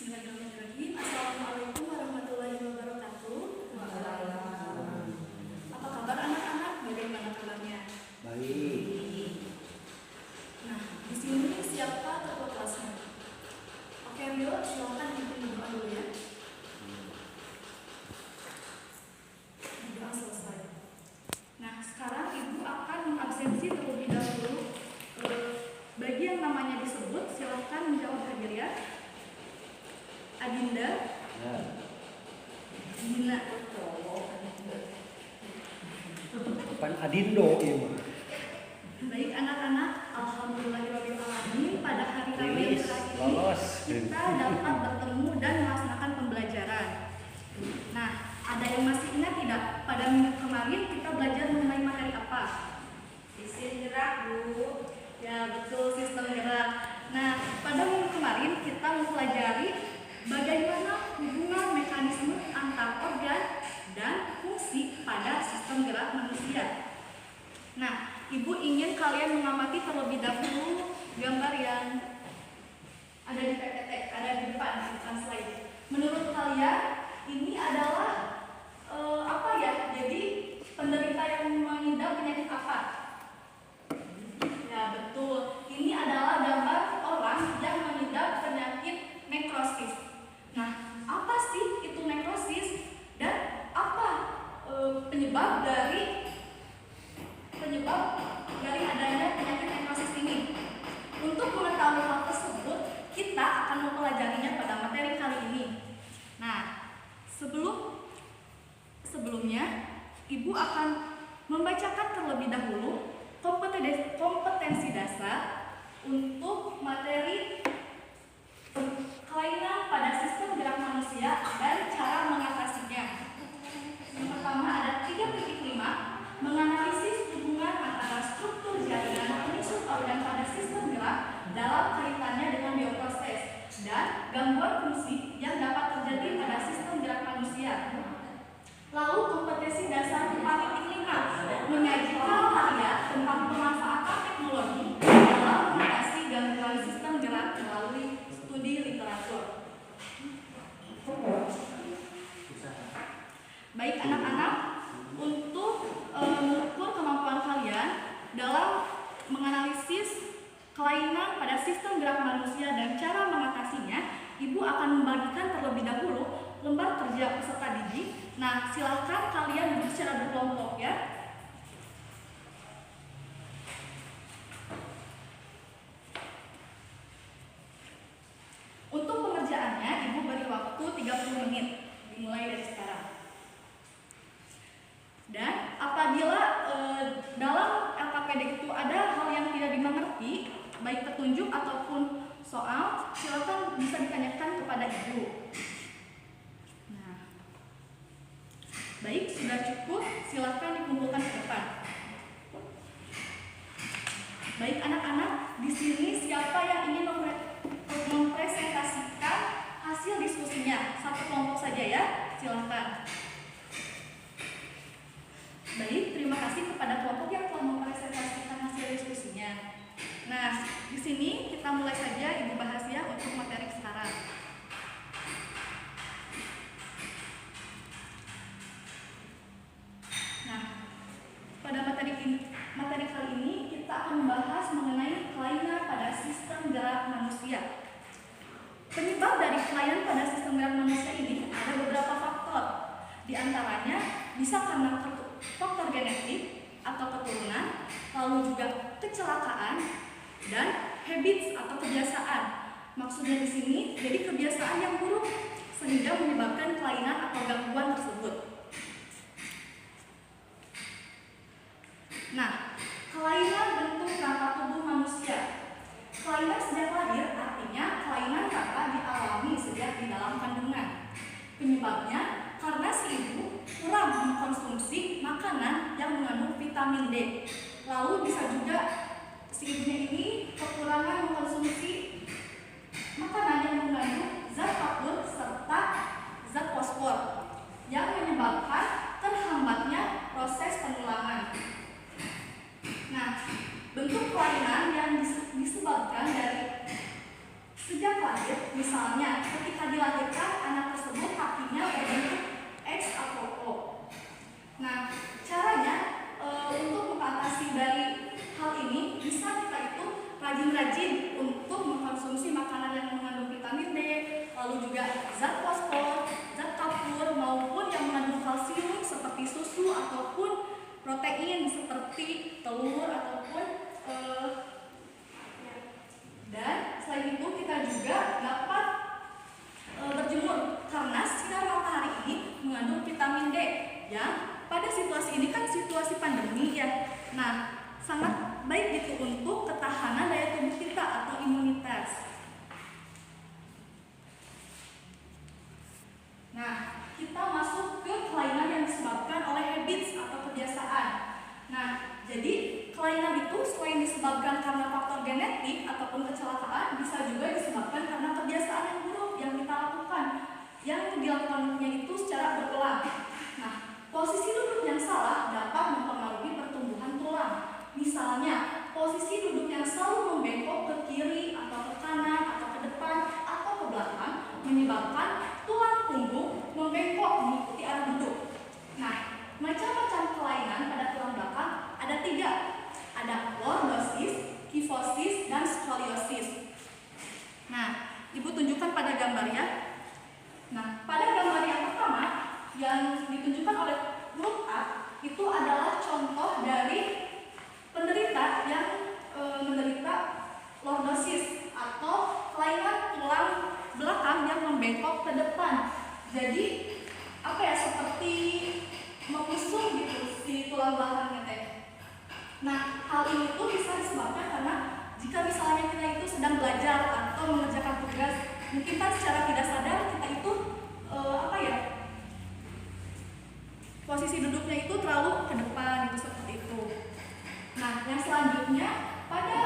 Bismillahirrahmanirrahim. Assalamualaikum warahmatullahi wabarakatuh. Apa kabar anak-anak? Bagaimana kabarnya? Baik. Nah, di sini siapa ketua kelasnya? Oke, Rio, silakan pimpin doa dulu ya. Doa selesai. Nah, sekarang Ibu akan mengabsensi terlebih dahulu. Bagi yang namanya disebut, silakan menjawab hadir ya. Adinda, Ya. Dina, Bukan Adindo ini. baik anak-anak, alhamdulillahirobbilalamin, pada hari Rabu yang terakhir ini Lolos. kita dapat bertemu dan melaksanakan pembelajaran. Nah, ada yang masih ingat tidak pada minggu kemarin kita belajar mengenai materi apa? Sistem gerak, Bu. Ya, betul, sistem gerak. Nah, pada minggu kemarin kita mempelajari bagaimana hubungan mekanisme antar organ dan fungsi pada sistem gerak manusia. Nah, Ibu ingin kalian mengamati terlebih dahulu gambar yang ada di PPT, ada di depan slide. Menurut kalian ini adalah apa ya? Jadi penderita yang mengidap penyakit apa? Ya, betul. Ini adalah gambar orang yang mengidap penyakit nekrosis. Nah, apa sih itu nekrosis dan apa penyebab dari adanya penyakit nekrosis ini? Untuk mengetahui hal tersebut, kita akan mempelajarinya pada materi kali ini. Nah, sebelumnya Ibu akan membacakan terlebih dahulu kompetensi dasar untuk materi kelainan pada sistem gerak manusia dan cara mengatasinya. Yang pertama ada 3.5, menganalisis hubungan antara struktur jaringan penyusun organ pada sistem gerak dalam kaitannya dengan bioproses dan gangguan fungsi yang dapat terjadi pada sistem gerak manusia. Lalu kompetensi dasar 4.5, menyajikan karya tentang pemanfaatan teknologi dalam mengatasi gangguan sistem gerak melalui studi literatur. Baik anak-anak, untuk mengukur kemampuan kalian dalam menganalisis kelainan pada sistem gerak manusia dan cara mengatasinya, Ibu akan membagikan terlebih dahulu lembar kerja peserta didik. Nah, silahkan kalian duduk secara berkelompok ya. Untuk pengerjaannya, Ibu beri waktu 30 menit, dimulai dari sekarang. Dan apabila dalam LKPD itu ada hal yang tidak dimengerti, baik petunjuk ataupun soal, silakan bisa ditanyakan kepada Ibu. Nah, baik, sudah cukup, silakan dikumpulkan ke depan. Baik anak-anak, di sini siapa yang ingin mempresentasikan hasil diskusinya? Satu kelompok saja ya, silakan. Baik, terima kasih kepada kelompok yang telah mempresentasikan hasil diskusinya. Nah, di sini kita mulai saja Ibu bahas ya untuk materi sekarang. Nah, pada materi kali ini kita akan membahas mengenai kelainan pada sistem gerak manusia. Penyebab dari kelainan pada sistem gerak manusia ini ada beberapa faktor. Di antaranya bisa karena faktor genetik atau keturunan, lalu juga kecelakaan dan habits atau kebiasaan. Maksudnya di sini jadi kebiasaan yang buruk sehingga menyebabkan kelainan atau gangguan tersebut. Nah, kelainan bentuk rangka tubuh manusia. Kelainan sejak lahir artinya kelainan rangka dialami sejak di dalam kandungan. Penyebabnya karena si ibu kurang mengkonsumsi makanan yang mengandung vitamin D. Lalu bisa juga si ibunya ini kekurangan mengkonsumsi makanan yang mengandung zat kapur serta zat fosfor yang menyebabkan terhambatnya proses penulangan. Nah, bentuk kelainan yang disebabkan dari sejak lahir, misalnya ketika ketika dilahirkan anak tersebut kakinya berbentuk X atau O. Nah, caranya untuk mengatasi dari hal ini bisa kita itu rajin-rajin untuk mengkonsumsi makanan yang mengandung vitamin D, lalu juga zat fosfor, zat kapur, maupun yang mengandung kalsium seperti susu ataupun protein seperti telur ataupun dan selain itu kita juga dapat berjemur karena sinar matahari ini mengandung vitamin D yang pada situasi ini kan situasi pandemi ya. Nah, sangat baik gitu untuk ketahanan daya tubuh kita atau imunitas. Nah, kita masuk ke kelainan yang disebabkan oleh habits atau kebiasaan. Nah, jadi kelainan itu selain disebabkan karena faktor genetik ataupun kecelakaan, bisa juga disebabkan karena kebiasaan yang buruk yang kita lakukan, yang dilakukannya itu secara berulang. Nah, posisi duduk yang salah dapat mempengaruhi pertumbuhan tulang. Misalnya, posisi duduk yang selalu membengkok ke kiri atau ke kanan atau ke depan atau ke belakang menyebabkan tulang punggung membengkok mengikuti arah duduk. Nah, macam-macam kelainan pada tulang belakang ada 3. Ada lordosis, kifosis, dan skoliosis. Nah, Ibu tunjukkan pada gambar ya. Nah, pada gambar yang pertama yang ditunjukkan oleh huruf A itu adalah contoh dari penderita yang menderita lordosis atau kelainan tulang belakang yang membengkok ke depan. Jadi apa ya, seperti mengusung gitu si tulang belakangnya teh. Nah, hal ini tuh bisa disebabkan karena jika misalnya kita itu sedang belajar atau mengerjakan tugas, mungkin kan secara tidak sadar kita itu posisi duduknya itu terlalu ke depan gitu, seperti itu. Nah, yang selanjutnya pada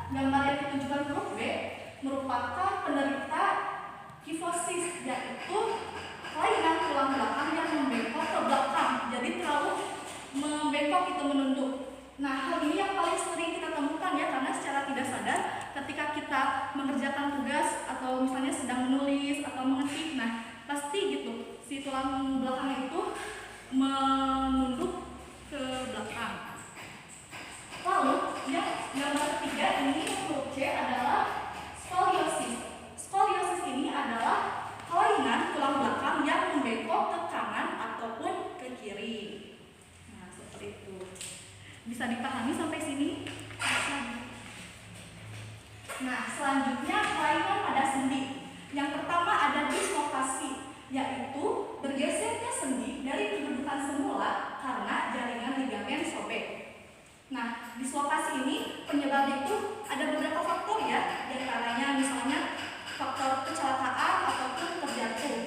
gambar yang ditunjukkan huruf B merupakan penderita kifosis, yaitu kelainan tulang belakang yang membengkok ke belakang, jadi terlalu membengkok itu menunduk. Nah, hal ini yang paling sering kita temukan ya, karena secara tidak sadar ketika kita mengerjakan tugas atau misalnya sedang menulis atau mengetik, nah pasti gitu si tulang belakang itu menunduk ke belakang. Lalu yang gambar ketiga ini huruf C adalah skoliosis. Skoliosis ini adalah kelainan tulang belakang yang membengkok ke kanan ataupun ke kiri. Nah, seperti itu. Bisa dipahami sampai sini? Nah, selanjutnya kelainan pada sendi. Yang pertama ada dislokasi, yaitu bergesernya sendi dari kedudukan semula karena jaringan ligamen sobek. Nah, dislokasi ini penyebabnya itu ada beberapa faktor ya, di antaranya misalnya faktor kecelakaan ataupun terjatuh.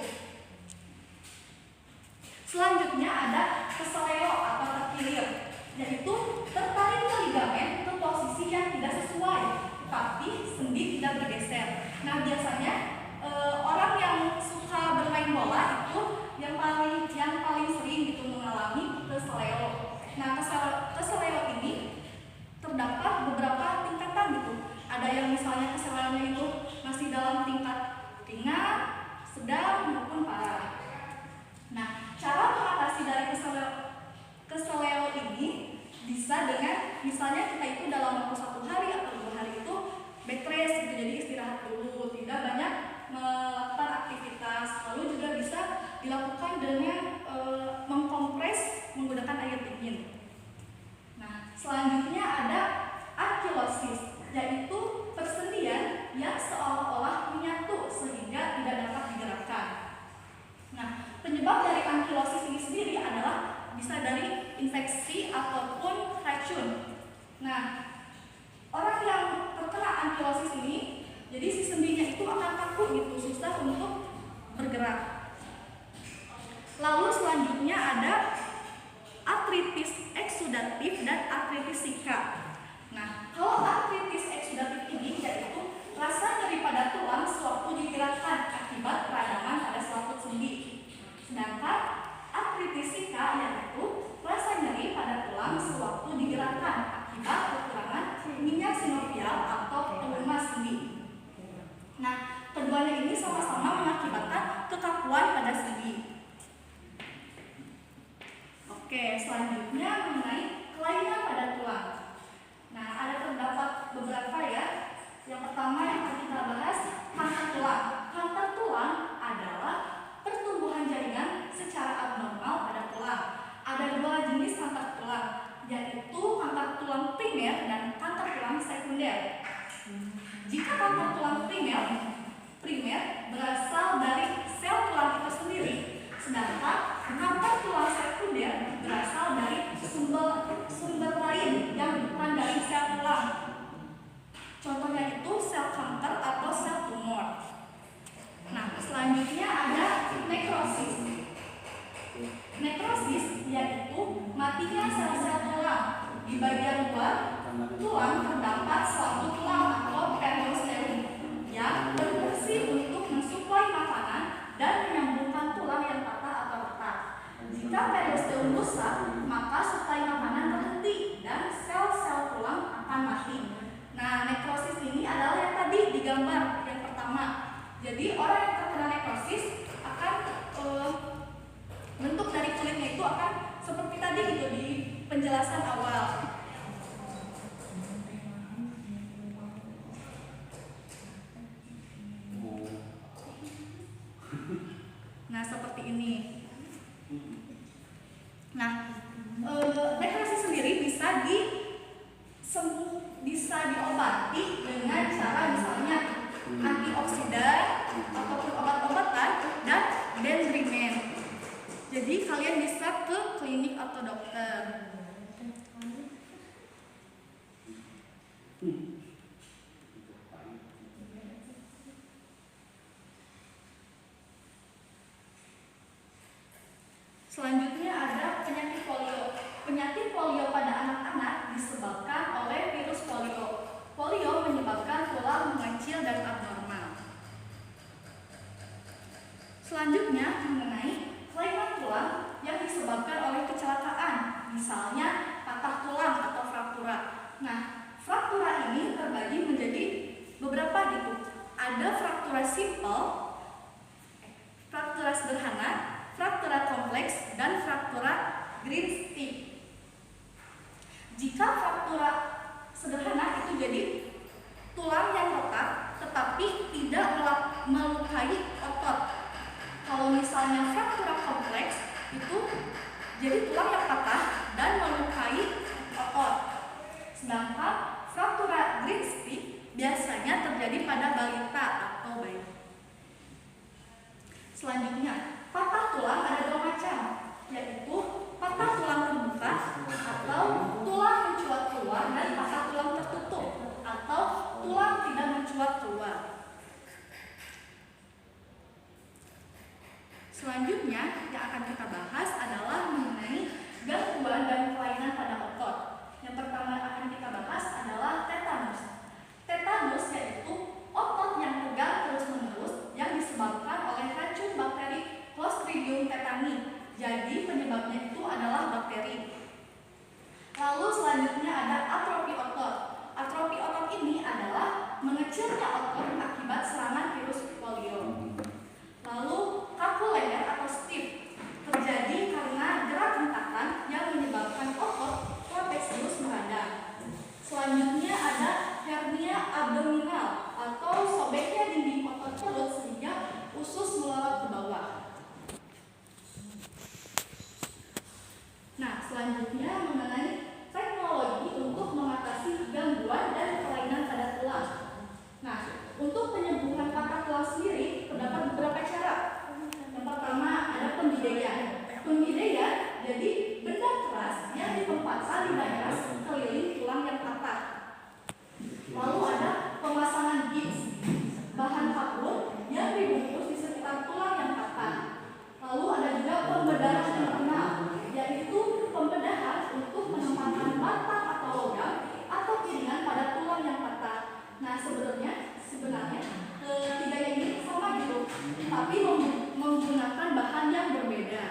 Selanjutnya ada keseleo atau terkilir, yaitu tertariknya ligamen ke posisi yang tidak sesuai, tapi sendi tidak bergeser. Nah, biasanya orang yang suka bermain bola itu yang paling sering gitu mengalami keseleo. Nah, keseleo ini terdapat beberapa tingkatan gitu. Ada yang misalnya keseleonya itu masih dalam tingkat ringan, sedang maupun parah. Nah, cara mengatasi dari keseleo ini bisa dengan misalnya kita itu dalam waktu 1 hari atau 2 hari itu bed rest gitu, jadi istirahat dulu, tidak banyak melakukan aktivitas. Lalu juga bisa dilakukan dengan mengkompres menggunakan air dingin. Nah, selanjutnya ada ankilosis, yaitu persendian yang seolah-olah menyatu sehingga tidak dapat digerakkan. Nah, penyebab dari ankilosis ini sendiri adalah bisa dari infeksi ataupun racun. Nah, orang yang terkena ankilosis ini, jadi si sendinya itu akan kaku gitu, susah untuk bergerak. Lalu selanjutnya ada artritis eksudatif dan artritis sika. Nah, kalau artritis eksudatif ini yaitu rasa nyeri pada tulang sewaktu digerakkan akibat peradangan pada selaput sendi. Sedangkan artritis sika yaitu rasa nyeri pada tulang sewaktu digerakkan akibat kekurangan minyak sinovial atau pelumas sendi. Nah, keduanya ini sama-sama mengakibatkan kekakuan pada sendi. Oke, selanjutnya mengenai kelainan pada tulang. Nah, ada terdapat beberapa ya. Yang pertama yang akan kita bahas, kanker tulang. Kanker tulang adalah pertumbuhan jaringan secara abnormal pada tulang. Ada dua jenis kanker tulang, yaitu kanker tulang primer dan kanker tulang sekunder. Jika kanker tulang primer berasal dari sel tulang itu sendiri, sedangkan kanker tulang sekunder berasal dari sumber lain yang bukan dari sel tulang. Contohnya itu sel kanker atau sel tumor. Nah, selanjutnya ada nekrosis. Nekrosis yaitu matinya sel-sel tulang. Di bagian luar tulang terdapat suatu tulang atau periosteum yang berfungsi untuk mensuplai makanan dan menyambungkan tulang yang patah atau retak. Jika periosteum rusak, maka suplai makanan berhenti dan sel-sel tulang akan mati. Nah, nekrosis ini adalah yang tadi digambar yang pertama. Jadi orang yang terkena nekrosis akan bentuk dari kulitnya itu akan seperti tadi gitu di penjelasan awal. Nah, seperti ini. Nah, nekrosis sendiri bisa diobati dengan cara misalnya antioksidan ataupun obat-obatan dan dendrimen. Jadi kalian bisa ke klinik atau dokter. Selanjutnya ada penyakit polio. Penyakit polio pada anak-anak disebabkan oleh virus polio. Polio menyebabkan tulang mengecil dan abnormal. Selanjutnya mengenai kelainan tulang yang disebabkan oleh kecelakaan, misalnya patah tulang atau fraktura. Nah, fraktura ini terbagi menjadi beberapa gitu. Ada fraktura simpel, fraktura sederhana, fraktura kompleks, dan fraktura Green-Stick. Jika fraktura sederhana itu jadi tulang yang retak tetapi tidak melukai otot. Kalau misalnya fraktura kompleks itu jadi tulang yang patah dan melukai otot. Sedangkan fraktura Green-Stick biasanya terjadi pada balita atau bayi. Selanjutnya, patah tulang ada dua macam, yaitu patah tulang terbuka atau tulang mencuat keluar dan patah tulang tertutup atau tulang tidak mencuat keluar. Selanjutnya yang akan kita bahas adalah mengenai gangguan dan kelainan pada otot. Yang pertama yang akan kita bahas adalah tetanus. Tetanus yaitu otot yang tegang terus-menerus yang disebabkan oleh racun bakteri Clostridium tetani. Jadi penyebabnya itu adalah bakteri. Lalu selanjutnya ada atrofi otot. Atrofi otot ini adalah mengecilnya otot akibat serangan virus polio. Lalu kaku leher atau stiff terjadi karena gerak hentakan yang menyebabkan otot trapezius meradang. Selanjutnya ada hernia abdominal atau sobeknya dinding otot perut sehingga usus melorot ke bawah. Nah, selanjutnya mengenai teknologi untuk mengatasi gangguan dan kelainan pada tulang. Nah, untuk penyembuhan patah tulang sendiri terdapat beberapa cara. Yang pertama ada pembidaian. Pembidaian jadi benda keras yang ditempatkan di daerah sekeliling tulang yang patah. Lalu ada pemasangan gips, bahan kapur yang dibungkus di sekitar tulang yang patah. Lalu ada juga pembedahan internal, yaitu pembedahan untuk menempatkan batang atau logam atau piringan pada tulang yang patah. Nah, sebenarnya ketiga ini sama gitu, tapi menggunakan bahan yang berbeda.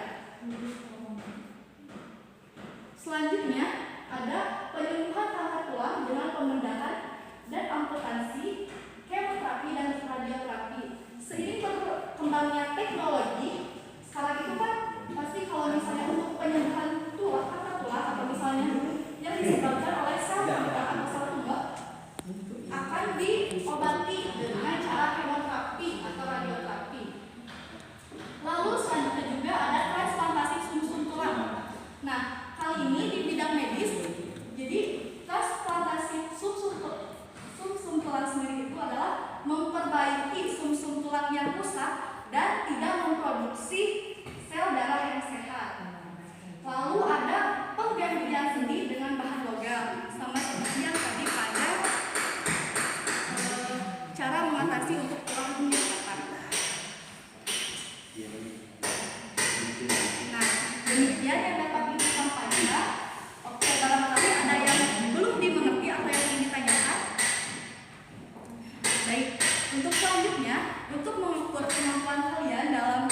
Selanjutnya ada penyembuhan kanker tulang dengan pembedahan dan amputasi, kemoterapi dan radioterapi. Seiring perkembangan berkembangnya teknologi, sekarang itu kan pasti kalau misalnya untuk penyembuhan tulang, patah tulang atau misalnya yang disebabkan oleh sel kanker atau sel tumor akan diobati dengan cara kemoterapi atau radioterapi. Lalu selanjutnya juga ada transplantasi sum-sum tulang. Nah, kali ini di bidang medis, jadi transplantasi sum-sum tulang sendiri itu adalah memperbaiki sum-sum tulang yang rusak dan tidak memproduksi sel darah yang sehat. Lalu ada penggantian sendi dengan bahan logam, sama seperti yang tadi pada cara mengatasi untuk tulang yang patah. Nah, demikian yang dapat Ibu sampaikan. Oke, barangkali ada yang belum dimengerti atau yang ingin ditanyakan. Baik, untuk selanjutnya, untuk mengukur kemampuan kalian dalam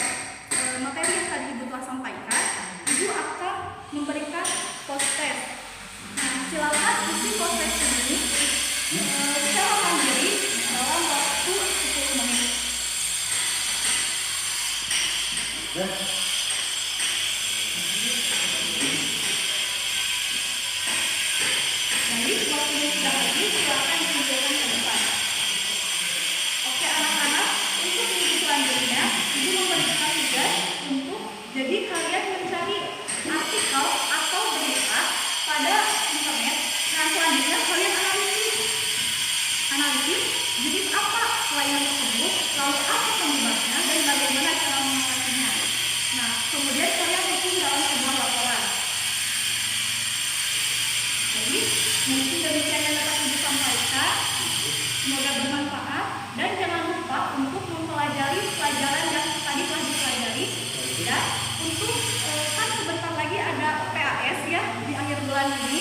materi yang tadi Ibu telah sampaikan, Ibu akan memberikan post test. Nah, silakan isi post test ini secara mandiri dalam waktu 10 menit. Jadi, waktunya sudah habis, silakan ditunjukkan ke depan. Oke anak-anak, untuk minggu selanjutnya, Ibu memberikan tugas untuk jadi kalian mencari artikel atau berita pada internet. Nah, selanjutnya kalian analisis jenis apa kelainan tersebut, lalu apa penyebabnya dan bagaimana cara mengatasinya. Nah, kemudian kalian susun dalam sebuah laporan. Jadi, mungkin demikian yang dapat Ibu sampaikan. Semoga bermanfaat dan jangan lupa untuk mempelajari pelajaran yang tadi telah dipelajari. Dan untuk kan sebentar lagi ada PAS ya di akhir bulan ini.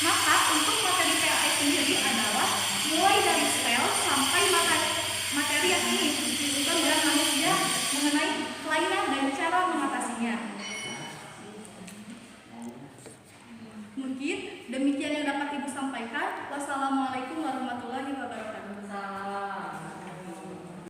Maka untuk materi PAS sendiri adalah mulai dari sel sampai materi yang ini disebutkan dengan manusia mengenai kelainan dan cara mengatasinya. Mungkin demikian yang dapat Ibu sampaikan. Wassalamualaikum warahmatullahi wabarakatuh.